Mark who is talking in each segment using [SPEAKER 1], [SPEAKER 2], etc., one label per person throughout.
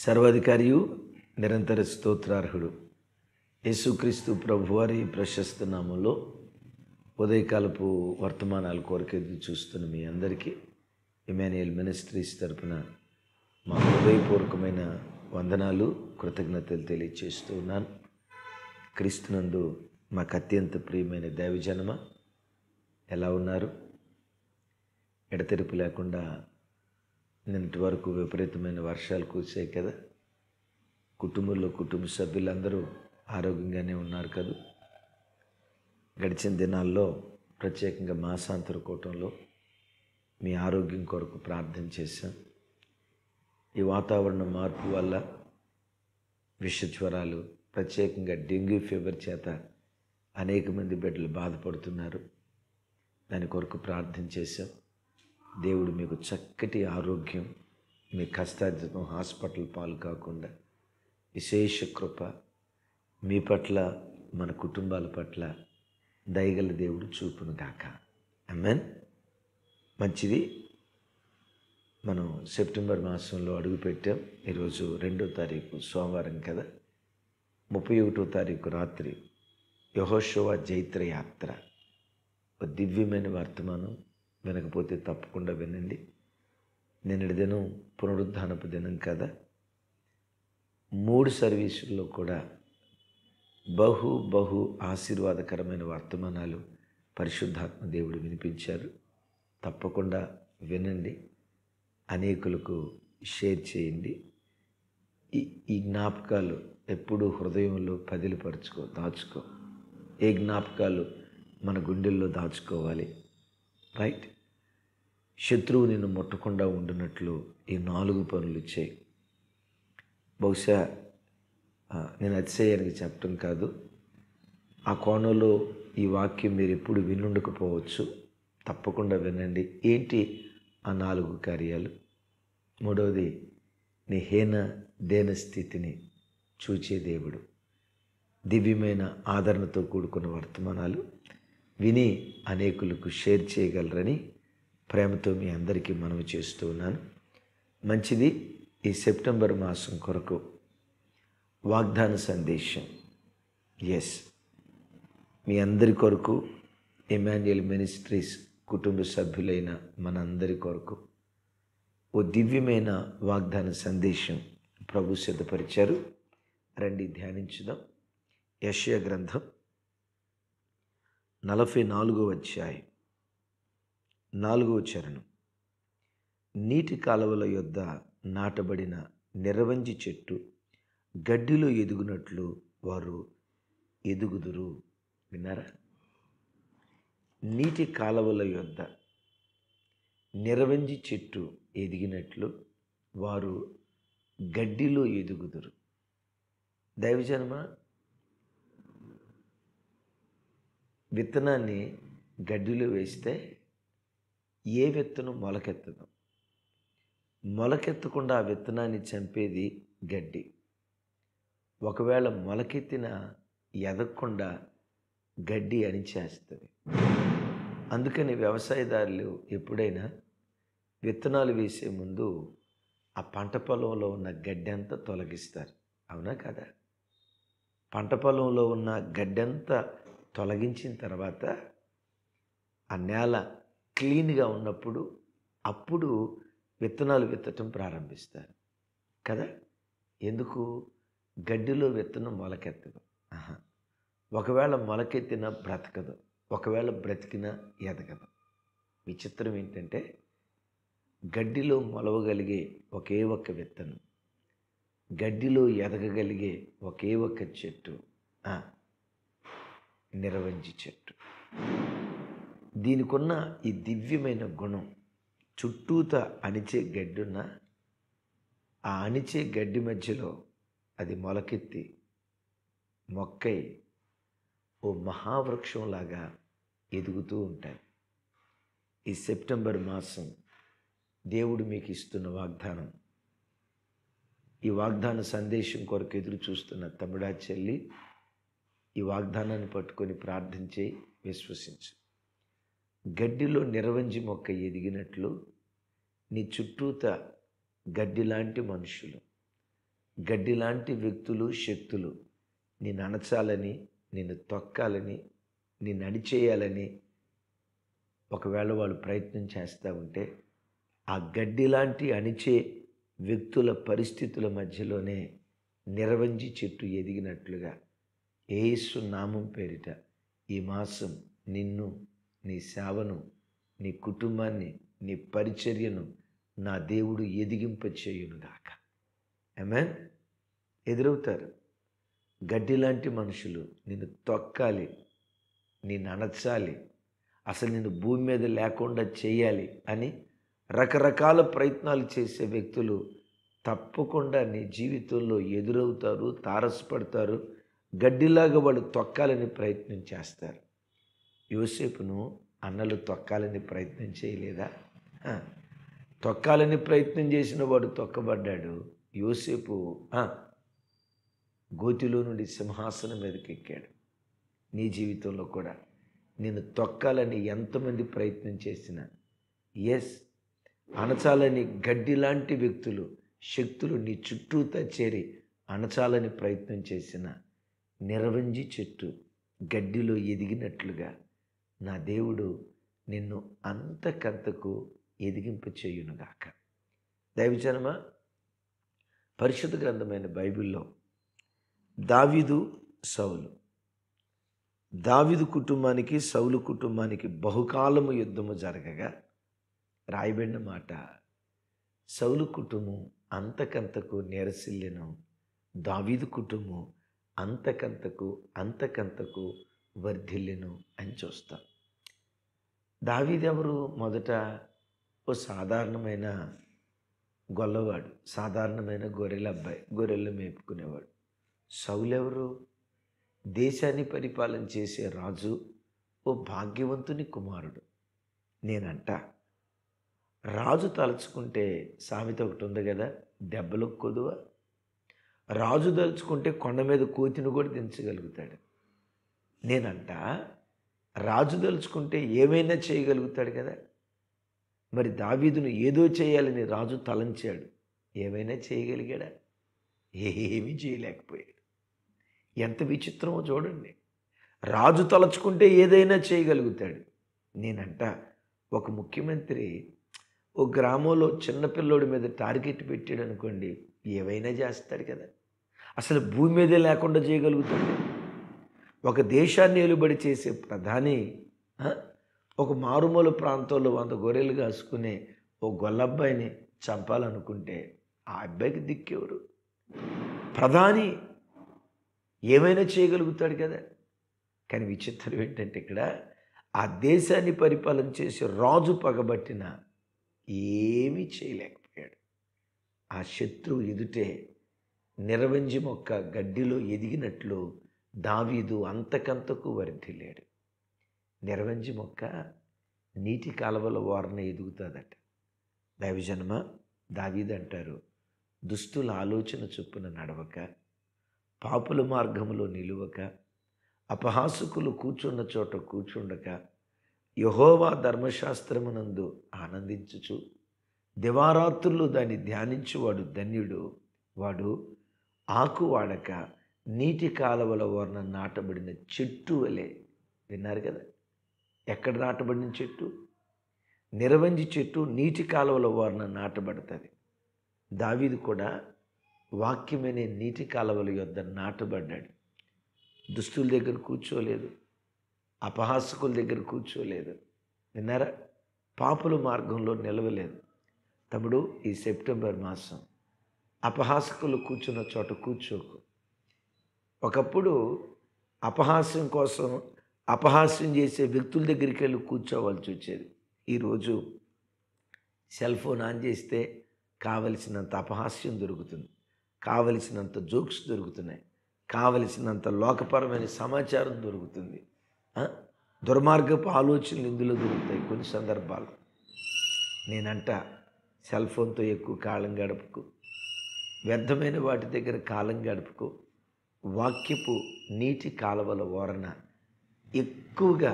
[SPEAKER 1] సర్వాధికారియు నిరంతర స్తోత్రార్హుడు యేసుక్రీస్తు ప్రభువారి ప్రశస్త నామంలో ఉదయకాలపు వర్తమానాల కొరకు ఎదురు చూస్తున్న మీ అందరికీ ఇమాన్యుయల్ మినిస్ట్రీస్ తరపున మా హృదయపూర్వకమైన వందనాలు కృతజ్ఞతలు తెలియచేస్తూ ఉన్నాను. క్రీస్తునందు మాకు అత్యంత ప్రియమైన దైవజనమ ఎలా ఉన్నారు? ఎడతెరిపి లేకుండా నిన్నటి వరకు విపరీతమైన వర్షాలు కురిసాయి కదా. కుటుంబ సభ్యులందరూ ఆరోగ్యంగానే ఉన్నారు కదా. గడిచిన దినాల్లో ప్రత్యేకంగా మాసాంతర కూటంలో మీ ఆరోగ్యం కొరకు ప్రార్థన చేశాం. ఈ వాతావరణ మార్పు వల్ల విషజ్వరాలు, ప్రత్యేకంగా డెంగ్యూ ఫీవర్ చేత అనేక మంది బిడ్డలు బాధపడుతున్నారు. దాని కొరకు ప్రార్థన చేశాం. దేవుడు మీకు చక్కటి ఆరోగ్యం, మీ కష్టార్జితం హాస్పిటల్ పాలు కాకుండా విశేష కృప మీ పట్ల మన కుటుంబాల పట్ల దయగల దేవుడు చూపును గాక. ఆమేన్. మంచిది. మనం సెప్టెంబర్ మాసంలో అడుగుపెట్టాం. ఈరోజు 2వ తారీఖు సోమవారం కదా. 31వ తారీఖు రాత్రి యెహోషువ జైత్ర యాత్ర, ఒక దివ్యమైన వర్తమానం. వినకపోతే తప్పకుండా వినండి. నిన్నటి దినం పునరుద్ధానపు దినం కదా. 3 సర్వీసుల్లో కూడా బహు ఆశీర్వాదకరమైన వర్తమానాలు పరిశుద్ధాత్మ దేవుడు వినిపించారు. తప్పకుండా వినండి, అనేకులకు షేర్ చేయండి. ఈ జ్ఞాపకాలు ఎప్పుడూ హృదయంలో దాచుకో. ఏ జ్ఞాపకాలు మన గుండెల్లో దాచుకోవాలి. రైట్. శత్రువు నిన్ను ముట్టకుండా ఉండినట్లు ఈ 4 పనులు చేయి. బహుశా నేను అతిశయానికి చెప్పటం కాదు, ఆ కోణంలో ఈ వాక్యం మీరు ఎప్పుడు వినుండకపోవచ్చు. తప్పకుండా వినండి. ఏంటి ఆ 4 కార్యాలు? 3వది, నీ దేన స్థితిని చూచే దేవుడు. దివ్యమైన ఆదరణతో కూడుకున్న వర్తమానాలు విని అనేకులకు షేర్ చేయగలరని ప్రేమతో మీ అందరికీ మనవి చేస్తూ ఉన్నాను. మంచిది. ఈ సెప్టెంబర్ మాసం కొరకు వాగ్దాన సందేశం, మీ అందరి కొరకు, ఇమాన్యుయల్ మినిస్ట్రీస్ కుటుంబ సభ్యులైన మనందరి కొరకు ఓ దివ్యమైన వాగ్దాన సందేశం ప్రభు సిద్ధపరిచారు. రండి ధ్యానించుదాం. యెషయా గ్రంథం 44వ అధ్యాయం 4వ చరణం. నీటి కాలువల యొద్ద నాటబడిన నిరవంజి చెట్టు గడ్డిలో ఎదుగునట్లు వారు ఎదుగుదురు. విన్నారా? నీటి కాలువల యొద్ద నిరవంజి చెట్టు ఎదిగినట్లు వారు గడ్డిలో ఎదుగుదురు. దైవజనమ, విత్తనాన్ని గడ్డిలో వేస్తే ఏ విత్తనం మొలకెత్తదు. మొలకెత్తకుండా ఆ విత్తనాన్ని చంపేది గడ్డి. ఒకవేళ మొలకెత్తిన ఎదగకుండా గడ్డి అణిచేస్తుంది. అందుకని వ్యవసాయదారులు ఎప్పుడైనా విత్తనాలు వేసే ముందు ఆ పంట పొలంలో ఉన్న గడ్డి అంతా తొలగిస్తారు. అవునా కదా? పంట పొలంలో ఉన్న గడ్డంతా తొలగించిన తర్వాత ఆ నేల క్లీన్గా ఉన్నప్పుడు అప్పుడు విత్తనాలు విత్తటం ప్రారంభిస్తారు కదా. ఎందుకు? గడ్డిలో విత్తనం మొలకెత్తదు. ఒకవేళ మొలకెత్తినా బ్రతకదు, ఒకవేళ బ్రతికినా ఎదగదు. విచిత్రం ఏంటంటే, గడ్డిలో మొలవగలిగే ఒకే ఒక్క విత్తనం, గడ్డిలో ఎదగగలిగే ఒకే ఒక్క చెట్టు నిరవంజి చెట్టు. దీనికున్న ఈ దివ్యమైన గుణం, చుట్టూత అణిచే గడ్డున్న ఆ అణిచే గడ్డి మధ్యలో అది మొలకెత్తి మొక్కై ఓ మహావృక్షంలాగా ఎదుగుతూ ఉంటాయి. ఈ సెప్టెంబర్ మాసం దేవుడు మీకు ఇస్తున్న వాగ్దానం. ఈ వాగ్దాన సందేశం కొరకు ఎదురు చూస్తున్న తమ్ముడా, చెల్లి, ఈ వాగ్దానాన్ని పట్టుకొని ప్రార్థించి విశ్వసించు. గడ్డిలో నిరవంజి మొక్క ఎదిగినట్లు నీ చుట్టూత గడ్డి లాంటి మనుషులు, గడ్డి లాంటి వ్యక్తులు, శక్తులు నిన్ను అణచాలని, నిన్ను తొక్కాలని, నిన్ను అణిచేయాలని ఒకవేళ వాళ్ళు ప్రయత్నం చేస్తూ ఉంటే, ఆ గడ్డి లాంటి అణిచే వ్యక్తుల పరిస్థితుల మధ్యలోనే నిరవంజి చెట్టు ఎదిగినట్లుగా యేసు నామం పేరిట ఈ మాసం నిన్ను, నీ సేవను, నీ కుటుంబాన్ని, నీ పరిచర్యను నా దేవుడు ఎదిగింపచేయునుగాక. ఆమేన్. ఎదురవుతారు గడ్డి లాంటి మనుషులు, నిన్ను తొక్కాలి, నిన్ను అణచాలి, అసలు నిన్ను భూమి మీద లేకుండా చేయాలి అని రకరకాల ప్రయత్నాలు చేసే వ్యక్తులు తప్పకుండా నీ జీవితంలో ఎదురవుతారు, తారసపడతారు. గడ్డిలాగా వాళ్ళు తొక్కాలని ప్రయత్నం చేస్తారు. యోసేపును అన్నలు తొక్కాలని ప్రయత్నం చేయలేదా? తొక్కాలని ప్రయత్నం చేసిన వాడు తొక్కబడ్డాడు. యోసేపు గోతిలో నుండి సింహాసనం మీదకి ఎక్కాడు. నీ జీవితంలో కూడా నేను తొక్కాలని ఎంతమంది ప్రయత్నం చేసినా, అణచాలని గడ్డి లాంటి వ్యక్తులు, శక్తులు నీ చుట్టూతా చేరి అణచాలని ప్రయత్నం చేసిన నిరవంజి చెట్టు గడ్డిలో ఎదిగినట్లుగా నా దేవుడు నిన్ను అంతకంతకు ఎదిగింపచేయునుగాక. దైవజనమా, పరిశుద్ధ గ్రంథమైన బైబిల్లో దావీదు, సౌలు, దావీదు కుటుంబానికి, సౌలు కుటుంబానికి బహుకాలము యుద్ధము జరగగా రాయబడిన మాట, సౌలు కుటుంబం అంతకంతకు నెరసిల్లెను, దావీదు కుటుంబం అంతకంతకు వర్ధిల్లెను అని చూస్తాం. దావీదు ఎవరు? మొదట ఓ సాధారణమైన గొల్లవాడు, సాధారణమైన గొర్రెల అబ్బాయి, గొర్రెలు మేపుకునేవాడు. సౌలు ఎవరు? దేశాన్ని పరిపాలన చేసే రాజు, ఓ భాగ్యవంతుని కుమారుడు. నేనంట రాజు తలుచుకుంటే సామెత ఒకటి ఉంది కదా, దెబ్బలకు కొదువ. రాజు తలుచుకుంటే కొండ మీద కోతిని కూడా దించగలుగుతాడు. నేనంట రాజు తలుచుకుంటే ఏమైనా చేయగలుగుతాడు కదా. మరి దావీదును ఏదో చేయాలని రాజు తలంచాడు, ఏమైనా చేయగలిగాడా? ఏమీ చేయలేకపోయాడు. ఎంత విచిత్రమో చూడండి. రాజు తలుచుకుంటే ఏదైనా చేయగలుగుతాడు. నేనంట ఒక ముఖ్యమంత్రి ఓ గ్రామంలో చిన్నపిల్లోడి మీద టార్గెట్ పెట్టాడు అనుకోండి, ఏవైనా చేస్తాడు కదా. అసలు భూమి మీదే లేకుండా చేయగలుగుతాడు. ఒక దేశాన్ని ఏలుబడి చేసే ప్రధాని ఒక మారుమూల ప్రాంతంలో 100 గొర్రెలు కాసుకునే ఓ గొల్లబ్బాయిని చంపాలనుకుంటే ఆ అబ్బాయికి దిక్కెవరు? ప్రధాని ఏమైనా చేయగలుగుతాడు కదా. కానీ విచిత్రం ఏంటంటే, ఇక్కడ ఆ దేశాన్ని పరిపాలన చేసే రాజు పగబట్టిన ఏమీ చేయలేకపోయాడు. ఆ శత్రువు ఎదుటే నిరవంజి మొక్క గడ్డిలో ఎదిగినట్లు దావీదు అంతకంతకు వర్ధిల్లాడు. నిరవంజి మొక్క నీటి కాలువల ఓరన ఎదుగుతుందట. దైవజన్మ, దావీదు అంటారు, దుష్టుల ఆలోచన చొప్పున నడవక, పాపుల మార్గములో నిలువక, అపహాసకులు కూర్చున్న చోట కూర్చుండక, యెహోవా ధర్మశాస్త్రమునందు ఆనందించుచు దివారాత్రులు దాన్ని ధ్యానించువాడు ధన్యుడు. వాడు ఆకు వాడక నీటి కాలువల ఓరన నాటబడిన చెట్టు వలె. విన్నారు కదా, ఎక్కడ నాటబడిన చెట్టు? నిరవంజి చెట్టు నీటి కాలువల ఓరన నాటబడుతుంది. దావీదు కూడా వాక్యమనే నీటి కాలువల యొద్ద నాటబడ్డాడు. దుష్టుల దగ్గర కూర్చోలేదు, అపహాసకుల దగ్గర కూర్చోలేదు. విన్నారా? పాపుల మార్గంలో నిలవలేదు. తమ్ముడు, ఈ సెప్టెంబర్ మాసం అపహాసకులు కూర్చున్న చోట కూర్చోకు. ఒకప్పుడు అపహాస్యం కోసం అపహాస్యం చేసే వ్యక్తుల దగ్గరికి వెళ్ళి కూర్చోవాల్సి వచ్చేది. ఈరోజు సెల్ ఫోన్ ఆన్ చేస్తే కావలసినంత అపహాస్యం దొరుకుతుంది, కావలసినంత జోక్స్ దొరుకుతున్నాయి, కావలసినంత లోకపరమైన సమాచారం దొరుకుతుంది. దుర్మార్గపు ఆలోచనలు ఇందులో దొరుకుతాయి కొన్ని సందర్భాలు. నేనంట సెల్ ఫోన్తో ఎక్కువ కాలం గడపకు, వ్యర్థమైన వాటి దగ్గర కాలం గడపకు, వాక్యపు నీటి కాలువల ఓరన ఎక్కువగా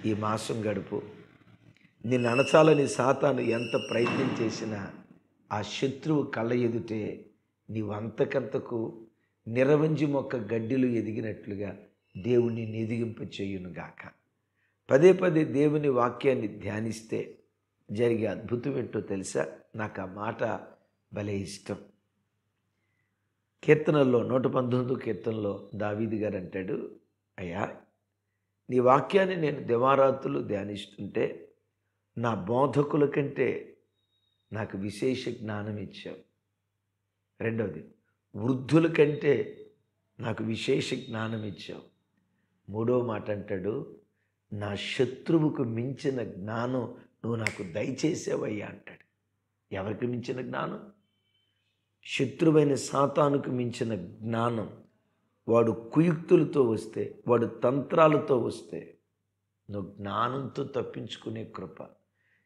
[SPEAKER 1] ఈ మాసం గడుపు. నిన్ను అణచాలని సాతాను ఎంత ప్రయత్నం చేసినా ఆ శత్రువు కళ్ళ ఎదుటే నీవంతకంతకు నిరవంజి మొక్క గడ్డిలో ఎదిగినట్లుగా దేవుని నిన్ను ఎదిగింప చేయునుగాక. పదే పదే దేవుని వాక్యాన్ని ధ్యానిస్తే జరిగే అద్భుతం ఏంటో తెలుసా? నాకు ఆ మాట భలే ఇష్టం. కీర్తనల్లో 119 కీర్తనలో దావీదు గారు అంటాడు, అయ్యా నీ వాక్యాన్ని నేను దివారాత్రులు ధ్యానిస్తుంటే నా బోధకుల కంటే నాకు విశేష జ్ఞానం ఇచ్చావు. రెండవది, వృద్ధుల కంటే నాకు విశేష జ్ఞానం ఇచ్చావు. మూడో మాట అంటాడు, నా శత్రువుకు మించిన జ్ఞానం నువ్వు నాకు దయచేసావయ్యా అంటాడు. ఎవరికి మించిన జ్ఞానం? శత్రువైన సాతానుకు మించిన జ్ఞానం. వాడు కుయుక్తులతో వస్తే, వాడు తంత్రాలతో వస్తే నువ్వు జ్ఞానంతో తప్పించుకునే కృప.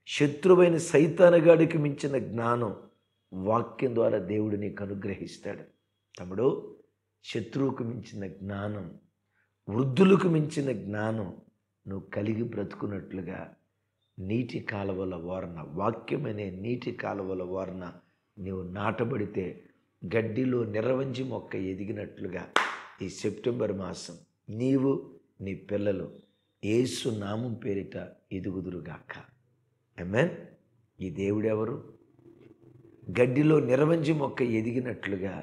[SPEAKER 1] శత్రువైన సైతానగాడికి మించిన జ్ఞానం వాక్యం ద్వారా దేవుడు నీకు అనుగ్రహిస్తాడు. తమ్ముడు, శత్రువుకు మించిన జ్ఞానం, వృద్ధులకు మించిన జ్ఞానం నువ్వు కలిగి బ్రతుకున్నట్లుగా నీటి కాలువల వారన, వాక్యమనే నీటి కాలువల వారన నీవు నాటబడితే గడ్డిలో నిరవంజి మొక్క ఎదిగినట్లుగా ఈ సెప్టెంబర్ మాసం నీవు నీ పిల్లలు యేసు నామం పేరిట ఎదుగుదురుగాక. ఆమేన్. ఈ దేవుడెవరు? గడ్డిలో నిరవంజి మొక్క ఎదిగినట్లుగా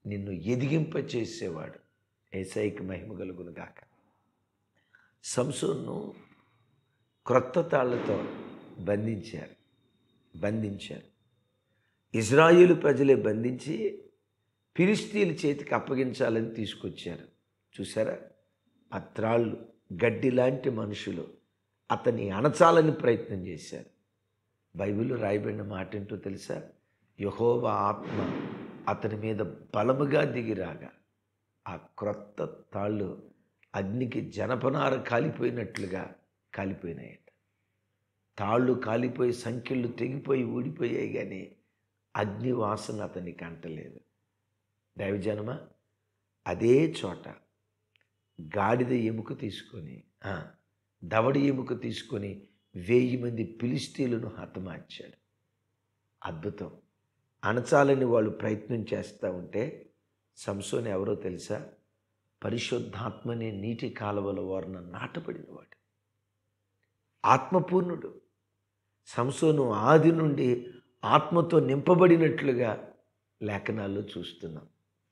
[SPEAKER 1] నిన్ను ఎదిగింప చేసేవాడు. యేసయ్యకి మహిమ కలుగునుగాక. సంసోన్ను క్రొత్త తాళ్లతో బంధించారు. ఇజ్రాయేలు ప్రజలే బంధించి ఫిలిష్తీయుల చేతికి అప్పగించాలని తీసుకొచ్చారు. చూసారా? ఆ త్రాళ్ళు గడ్డి లాంటి మనుషులు అతన్ని అణచాలని ప్రయత్నం చేశారు. బైబిల్లో రాయబడిన మాట ఏంటో తెలుసా? యెహోవా ఆత్మ అతని మీద బలముగా దిగిరాగా ఆ క్రొత్త తాళ్ళు అగ్నికి జనపనార కాలిపోయినట్లుగా కాలిపోయినాయట. తాళ్ళు కాలిపోయి సంఖ్యలు తెగిపోయి ఊడిపోయాయి, కానీ అగ్ని వాసన అతనికి అంటలేదు. దైవజనమ, అదే చోట గాడిద ఎముక తీసుకొని, దవడి ఎముక తీసుకొని 1000 మంది ఫిలిష్తీయులను హతమార్చాడు. అద్భుతం. అణచాలని వాళ్ళు ప్రయత్నం చేస్తూ ఉంటే సంసోను ఎవరో తెలుసా? పరిశుద్ధాత్మనే నీటి కాలువల వారన నాటబడినవాడు, ఆత్మపూర్ణుడు. సంసోను ఆది నుండి ఆత్మతో నింపబడినట్లుగా లేఖనాల్లో చూస్తున్నాం.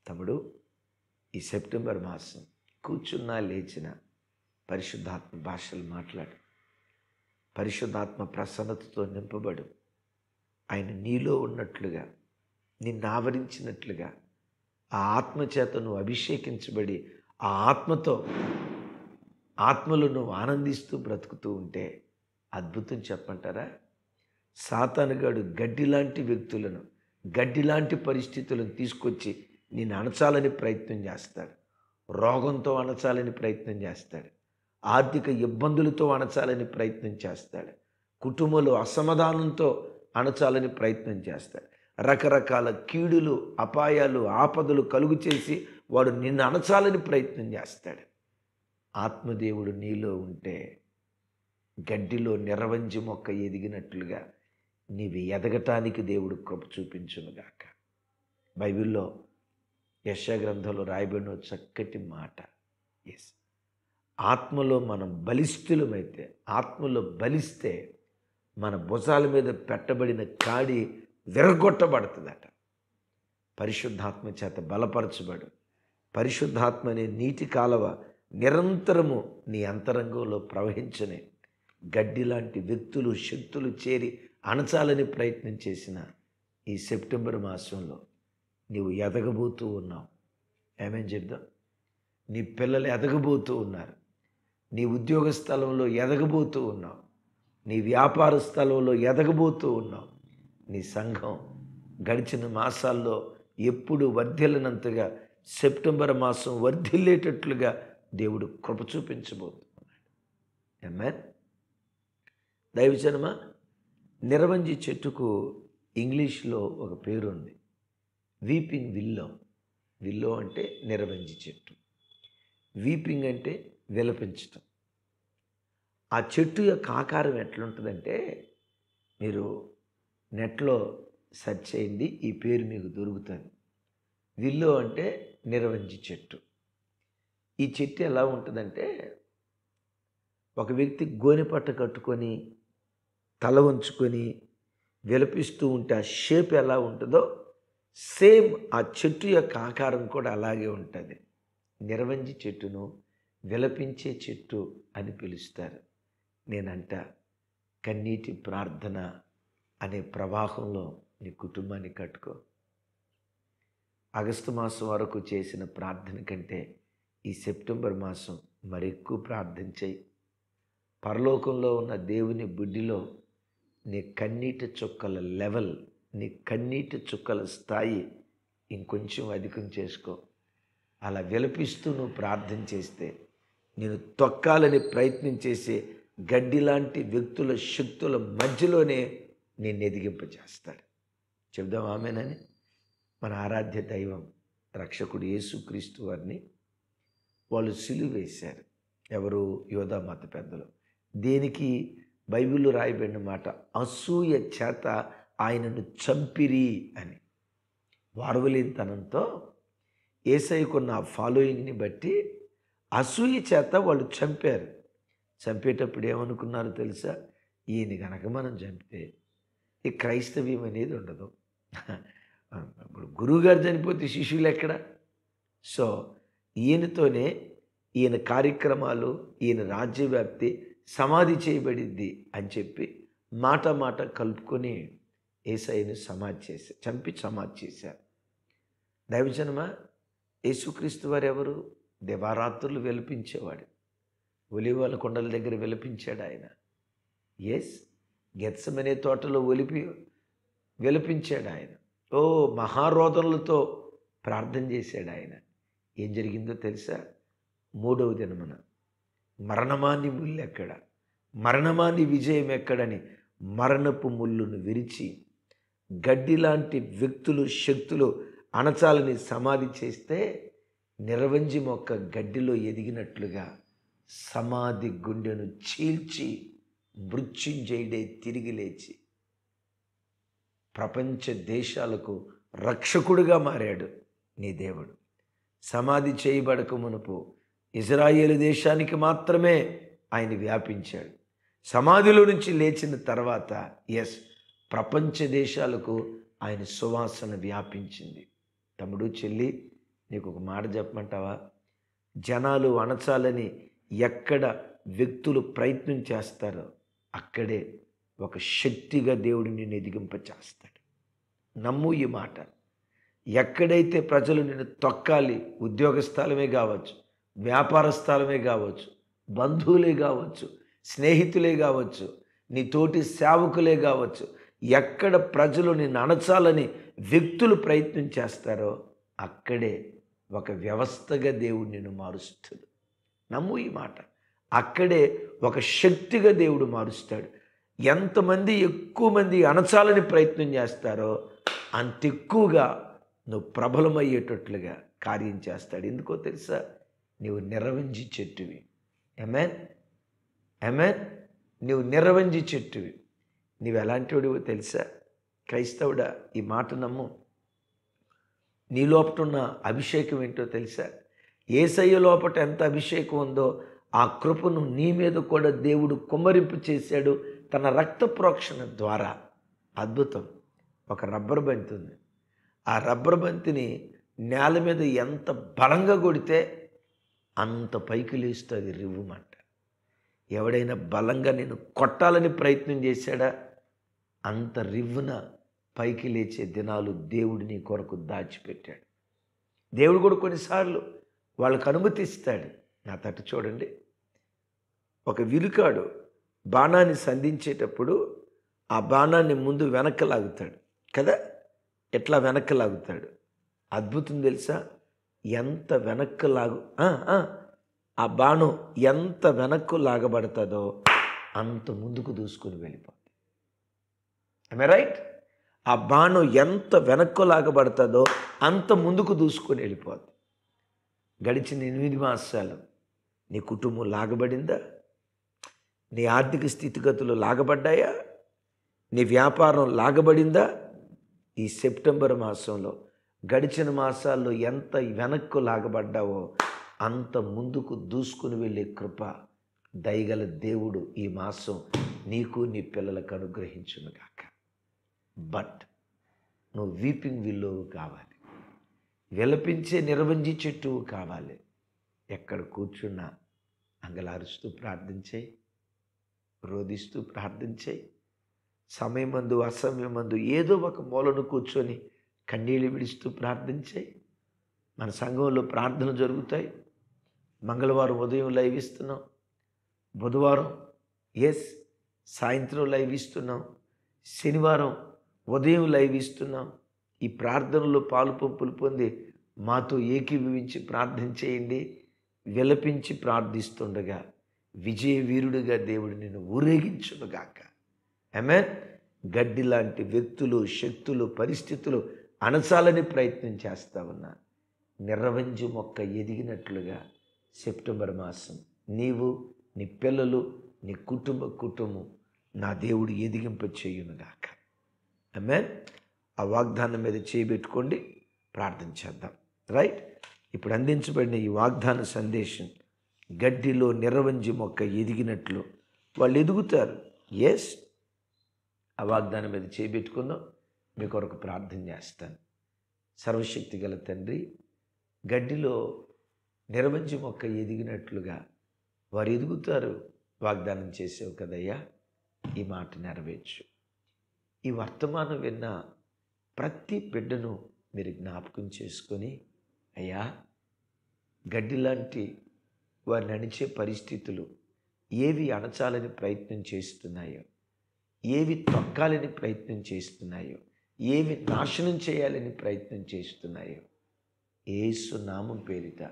[SPEAKER 1] తమ్ముడు, ఈ సెప్టెంబర్ మాసం కూర్చున్నా లేచినా పరిశుద్ధాత్మ భాషలు మాట్లాడు. పరిశుద్ధాత్మ ప్రసన్నతతో నింపబడు. ఆయన నీలో ఉన్నట్లుగా, నిన్ను ఆవరించినట్లుగా ఆ ఆత్మచేత నువ్వు అభిషేకించబడి ఆ ఆత్మలో నువ్వు ఆనందిస్తూ బ్రతుకుతూ ఉంటే అద్భుతం చెప్పంటారా? సాతానుగాడు గడ్డిలాంటి వ్యక్తులను, గడ్డిలాంటి పరిస్థితులను తీసుకొచ్చి నిన్ను అణచాలని ప్రయత్నం చేస్తాడు. రోగంతో అణచాలని ప్రయత్నం చేస్తాడు. ఆర్థిక ఇబ్బందులతో అణచాలని ప్రయత్నం చేస్తాడు. కుటుంబంలో అసమాధానంతో అణచాలని ప్రయత్నం చేస్తాడు. రకరకాల కీడులు, అపాయాలు, ఆపదలు కలుగు చేసి వాడు నిన్ను అణచాలని ప్రయత్నం చేస్తాడు. ఆత్మదేవుడు నీలో ఉంటే గడ్డిలో నిరవంజి మొక్క ఎదిగినట్లుగా నీవు ఎదగటానికి దేవుడు కృప చూపించునుగాక. బైబిల్లో యెషయా గ్రంథంలో రాయబడిన చక్కటి మాట. ఆత్మలో మనం బలిష్ఠులమైతే, ఆత్మలో బలిస్తే మన భుజాల మీద పెట్టబడిన కాడి విరగొట్టబడుతుందట. పరిశుద్ధాత్మ చేత బలపరచబడు. పరిశుద్ధాత్మ అనే నీటి కాలవ నిరంతరము నీ అంతరంగంలో ప్రవహించనే గడ్డి లాంటి వ్యక్తులు, శక్తులు చేరి అణచాలని ప్రయత్నం చేసిన ఈ సెప్టెంబర్ మాసంలో నీవు ఎదగబోతూ ఉన్నావు. ఏమేం చెప్దాం? నీ పిల్లలు ఎదగబోతూ ఉన్నారు. నీ ఉద్యోగ స్థలంలో ఎదగబోతూ ఉన్నావు. నీ వ్యాపార స్థలంలో ఎదగబోతూ ఉన్నావు. నీ సంఘం గడిచిన మాసాల్లో ఎప్పుడు వర్ధిల్లినంతగా సెప్టెంబర్ మాసం వర్ధిల్లేటట్లుగా దేవుడు కృప చూపించబోతున్నాడు. ఆమేన్. దైవజనమ, నిరవంజి చెట్టుకు ఇంగ్లీష్లో ఒక పేరు ఉంది, వీపింగ్ విల్లో. విల్లో అంటే నిరవంజి చెట్టు, వీపింగ్ అంటే విలపించటం. ఆ చెట్టు యొక్క ఆకారం ఎట్లుంటుందంటే, మీరు నెట్లో సెర్చ్ చేయండి, ఈ పేరు మీకు దొరుకుతుంది. విల్లో అంటే నిరవంజి చెట్టు. ఈ చెట్టు ఎలా ఉంటుందంటే, ఒక వ్యక్తి గోనెపట్ట కట్టుకొని తల వంచుకొని విలపిస్తూ ఉంటే ఆ షేప్ ఎలా ఉంటుందో సేమ్ ఆ చెట్టు యొక్క ఆకారం కూడా అలాగే ఉంటుంది. నిరవంజి చెట్టును విలపించే చెట్టు అని పిలుస్తారు. నేనంట కన్నీటి ప్రార్థన అనే ప్రవాహంలో నీ కుటుంబాన్ని కట్టుకో. ఆగస్టు మాసం వరకు చేసిన ప్రార్థన కంటే ఈ సెప్టెంబర్ మాసం మరెక్కువ ప్రార్థన చేయి. పరలోకంలో ఉన్న దేవుని బుడ్డిలో నీ కన్నీటి చుక్కల లెవెల్, నీ కన్నీటి చుక్కల స్థాయి ఇంకొంచెం అధికం చేసుకో. అలా విలపిస్తూ నువ్వు ప్రార్థన చేస్తే నేను తొక్కాలని ప్రయత్నం చేసే గడ్డి లాంటి వ్యక్తుల శక్తుల మధ్యలోనే నేను ఎదిగింపజేస్తాడు. చెప్దాం ఆమేనని. మన ఆరాధ్య దైవం రక్షకుడు యేసుక్రీస్తు వారిని వాళ్ళు సిలువ వేశారు. ఎవరు? యోధా మత పెద్దలు. దేనికి? బైబిల్లో రాయబడిన మాట, అసూయ చేత ఆయనను చంపిరి అని. వారవలేనితనంతో యేసయ్యకున్న ఫాలోయింగ్ని బట్టి అసూయ చేత వాళ్ళు చంపారు. చంపేటప్పుడు ఏమనుకున్నారో తెలుసా? ఈయన కనుక మనం చంపితే ఈ క్రైస్తవ్యం అనేది ఉండదు. ఇప్పుడు గురువుగారు చనిపోతే శిష్యులు ఎక్కడ? సో ఈయనతోనే ఈయన కార్యక్రమాలు, ఈయన రాజ్యవ్యాప్తి సమాధి చేయబడిద్ది అని చెప్పి మాట మాట కలుపుకొని యేసయ్యను చంపి సమాధి చేశారు. దైవజనమా, యేసుక్రీస్తు వారు ఎవరు? దివారాత్రులు విలపించేవాడు. ఒలీవల కొండల దగ్గర విలపించాడు ఆయన. గెత్సెమనే తోటలో విలపించాడు ఆయన. మహారోదనలతో ప్రార్థన చేశాడు ఆయన. ఏం జరిగిందో తెలుసా? 3వ దినమున మరణమాని ముళ్ళు ఎక్కడ, మరణమాని విజయం ఎక్కడని మరణపు ముళ్ళును విరిచి గడ్డి లాంటి వ్యక్తులు, శక్తులు అణచాలని సమాధి చేస్తే నిరవంజి మొక్క గడ్డిలో ఎదిగినట్లుగా సమాధి గుండెను చీల్చి మృత్యుంజయుడే తిరిగి లేచి ప్రపంచ దేశాలకు రక్షకుడుగా మారాడు నీ దేవుడు. సమాధి చేయబడక మునుపు ఇజ్రాయేలు దేశానికి మాత్రమే ఆయన వ్యాపించాడు. సమాధిలో నుంచి లేచిన తర్వాత ప్రపంచ దేశాలకు ఆయన సువాసన వ్యాపించింది. తమ్ముడు, చెల్లి, నీకు ఒక మాట చెప్పమంటావా? జనాలు అణచాలని ఎక్కడ వ్యక్తులు ప్రయత్నం చేస్తారో అక్కడే ఒక శక్తిగా దేవుడు నిన్ను ఎదిగింపచేస్తాడు. నమ్ము ఈ మాట. ఎక్కడైతే ప్రజలు నిన్ను తొక్కాలి, ఉద్యోగ స్థలమే కావచ్చు, వ్యాపార స్థలమే కావచ్చు, బంధువులే కావచ్చు, స్నేహితులే కావచ్చు, నీ తోటి సేవకులే కావచ్చు, ఎక్కడ ప్రజలు నిన్ను అణచాలని వ్యక్తులు ప్రయత్నం చేస్తారో అక్కడే ఒక వ్యవస్థగా దేవుడు నిన్ను మారుస్తాడు. నమ్ము ఈ మాట. అక్కడే ఒక శక్తిగా దేవుడు మారుస్తాడు. ఎంతమంది ఎక్కువ మంది అణచాలని ప్రయత్నం చేస్తారో అంత ఎక్కువగా నువ్వు ప్రబలమయ్యేటట్లుగా కార్యం చేస్తాడు. ఎందుకో తెలుసా? నీవు నిరవంజి చెట్టువి. ఆమేన్, ఆమేన్. నీవు నిరవంజి చెట్టువి. నీవు ఎలాంటి వాడివో తెలుసా? క్రైస్తవుడా, ఈ మాట నమ్ము. నీ లోపట ఉన్న అభిషేకం ఏంటో తెలుసా? యేసయ్య లోపట ఎంత అభిషేకం ఉందో ఆ కృపను నీ మీద కూడా దేవుడు కుమ్మరింపు చేశాడు తన రక్త ప్రోక్షణ ద్వారా. అద్భుతం. ఒక రబ్బర్ బంతి ఉంది. ఆ రబ్బర్ బంతిని నేల మీద ఎంత బలంగా కొడితే అంత పైకి లేస్తుంది రివ్వుమంట. ఎవడైనా బలంగా నేను కొట్టాలని ప్రయత్నం చేశాడా అంత రివ్వున పైకి లేచే దినాలు దేవుడు నీ కొరకు దాచిపెట్టాడు. దేవుడు కూడా కొన్నిసార్లు వాళ్ళకు అనుమతిస్తాడు. నా తట్టు చూడండి. ఒక విలుకాడు బాణాన్ని సంధించేటప్పుడు ఆ బాణాన్ని ముందు వెనక్కి లాగుతాడు కదా. ఎట్లా వెనక్కి లాగుతాడు? అద్భుతం తెలుసా? ఎంత వెనక్కి ఆ బాణం ఎంత వెనక్కు లాగబడుతుందో అంత ముందుకు దూసుకొని వెళ్ళిపోతుంది. I right? ఆ బాణం ఎంత వెనక్కు లాగబడుతుందో అంత ముందుకు దూసుకొని వెళ్ళిపోతుంది. గడిచిన 8 మాసాలు నీ కుటుంబం లాగబడిందా? నీ ఆర్థిక స్థితిగతులు లాగబడ్డాయా? నీ వ్యాపారం లాగబడిందా? ఈ సెప్టెంబర్ మాసంలో గడిచిన మాసాల్లో ఎంత వెనక్కు లాగబడ్డావో అంత ముందుకు దూసుకుని వెళ్ళే కృప దయగల దేవుడు ఈ మాసం నీకు నీ పిల్లలకు అనుగ్రహించునుగాక. బట్ నువ్వు వీపింగ్ విల్లోవు కావాలి, విలపించే నిరవంజి చెట్టువు కావాలి. ఎక్కడ కూర్చున్నా అంగలారుస్తూ ప్రార్థించేయి, రోధిస్తూ ప్రార్థించేయి. సమయమందు అసమయమందు ఏదో ఒక మూలను కూర్చొని కన్నీళ్ళు విడుస్తూ ప్రార్థించేయి. మన సంఘంలో ప్రార్థనలు జరుగుతాయి. మంగళవారం ఉదయం లైవ్ ఇస్తున్నాం, బుధవారం సాయంత్రం లైవ్ ఇస్తున్నాం, శనివారం ఉదయం లైవ్ ఇస్తున్నాం. ఈ ప్రార్థనలో పాలు పంపులు పొంది మాతో ఏకీభవించి ప్రార్థన చేయండి. విలపించి ప్రార్థిస్తుండగా విజయ వీరుడిగా దేవుడు నిన్ను ఊరేగించునుగాక. ఆమేన్. గడ్డి లాంటి వ్యక్తులు, శక్తులు, పరిస్థితులు అణచాలని ప్రయత్నం చేస్తా ఉన్నా నిరవంజి మొక్క ఎదిగినట్లుగా సెప్టెంబర్ మాసం నీవు, నీ పిల్లలు, నీ కుటుంబం నా దేవుడు ఎదిగింప చేయునుగాక. ఆమేన్. ఆ వాగ్దానం మీద చేయబెట్టుకోండి, ప్రార్థన చేద్దాం. రైట్. ఇప్పుడు అందించబడిన ఈ వాగ్దాన సందేశం గడ్డిలో నిరవంజి మొక్క ఎదిగినట్లు వాళ్ళు ఎదుగుతారు. ఆ వాగ్దానం మీద చేయబెట్టుకుందాం. మీ కొరకు ప్రార్థన చేస్తాను. సర్వశక్తి గల తండ్రి, గడ్డిలో నిరవంజి మొక్క ఎదిగినట్లుగా వారు ఎదుగుతారు వాగ్దానం చేసావు కదయ్యా. ఈ మాట నెరవేర్చు. ఈ వర్తమానం విన్న ప్రతి బిడ్డను మీరు జ్ఞాపకం చేసుకొని, అయ్యా గడ్డి లాంటి వారు నడిచే పరిస్థితులు ఏవి అణచాలని ప్రయత్నం చేస్తున్నాయో, ఏవి తొక్కాలని ప్రయత్నం చేస్తున్నాయో, ఏవి నాశనం చేయాలని ప్రయత్నం చేస్తున్నాయో, యేసు నామం పేరిట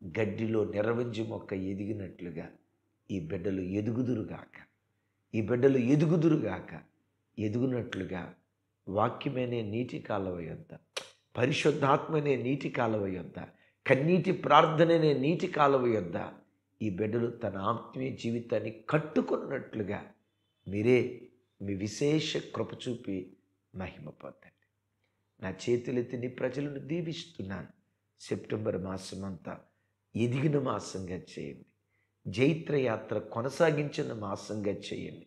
[SPEAKER 1] గడ్డిలో నిరవంజి మొక్క ఎదిగినట్లుగా ఈ బిడ్డలు ఎదుగుదురుగాక. ఈ బిడ్డలు ఎదుగుదురుగాక. ఎదుగునట్లుగా వాక్యమనే నీటి కాలువ యొద్ద, పరిశుద్ధాత్మనే నీటి కాలువ యొద్ద, కన్నీటి ప్రార్థననే నీటి కాలువ యొద్ద ఈ బిడ్డలు తన ఆత్మీయ జీవితాన్ని కట్టుకున్నట్లుగా మీరే మీ విశేష కృప చూపి మహిమ పొందండి. నా చేతులెత్తి నీ ప్రజలను దీవిస్తున్నాను. సెప్టెంబర్ మాసం అంతా ఎదిగిన మాసంగా చేయండి. జైత్రయాత్ర కొనసాగించిన మాసంగా చేయండి.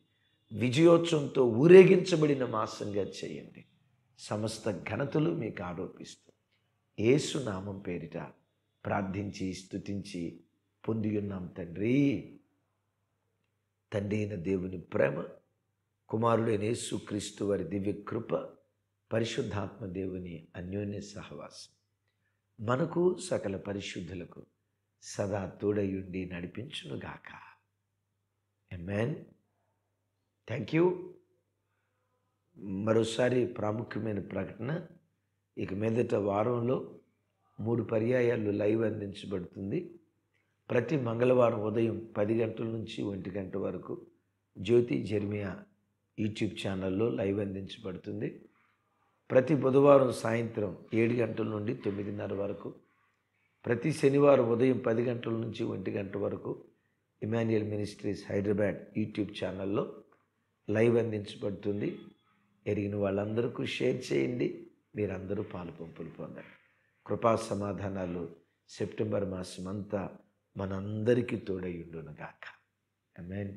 [SPEAKER 1] విజయోత్సవంతో ఊరేగించబడిన మాసంగా చేయండి. సమస్త ఘనతలు మీకు ఆరోపిస్తూ యేసు నామం పేరిట ప్రార్థించి స్తుతించి పొంది ఉన్నాం తండ్రి. తండ్రి అయిన దేవుని ప్రేమ, కుమారుడైన యేసుక్రీస్తు వారి దివ్య కృప, పరిశుద్ధాత్మ దేవుని అన్యోన్య సహవాసం మనకు సకల పరిశుద్ధులకు సదా తోడయుండి నడిపించునుగాక. ఆమేన్. Thank you. మరోసారి ప్రాముఖ్యమైన ప్రకటన, ఇక మీదట వారంలో 3 పర్యాయాలు లైవ్ అందించబడుతుంది. ప్రతి మంగళవారం ఉదయం 10 గంటల నుంచి 1 గంట వరకు జ్యోతి జెర్మియా యూట్యూబ్ ఛానల్లో లైవ్ అందించబడుతుంది. ప్రతి బుధవారం సాయంత్రం 7 గంటల నుండి 9:30 వరకు, ప్రతి శనివారం ఉదయం 10 గంటల నుంచి 1 గంట వరకు ఇమాన్యుయల్ మినిస్ట్రీస్ హైదరాబాద్ యూట్యూబ్ ఛానల్లో లైవ్ అందించబడుతుంది. ఎరిగిన వాళ్ళందరికీ షేర్ చేయండి. మీరందరూ పాలు పంపులు పొందండి. కృపా సమాధానాలు సెప్టెంబర్ మాసం అంతా మనందరికీ తోడై ఉండునుగాక. ఆమేన్.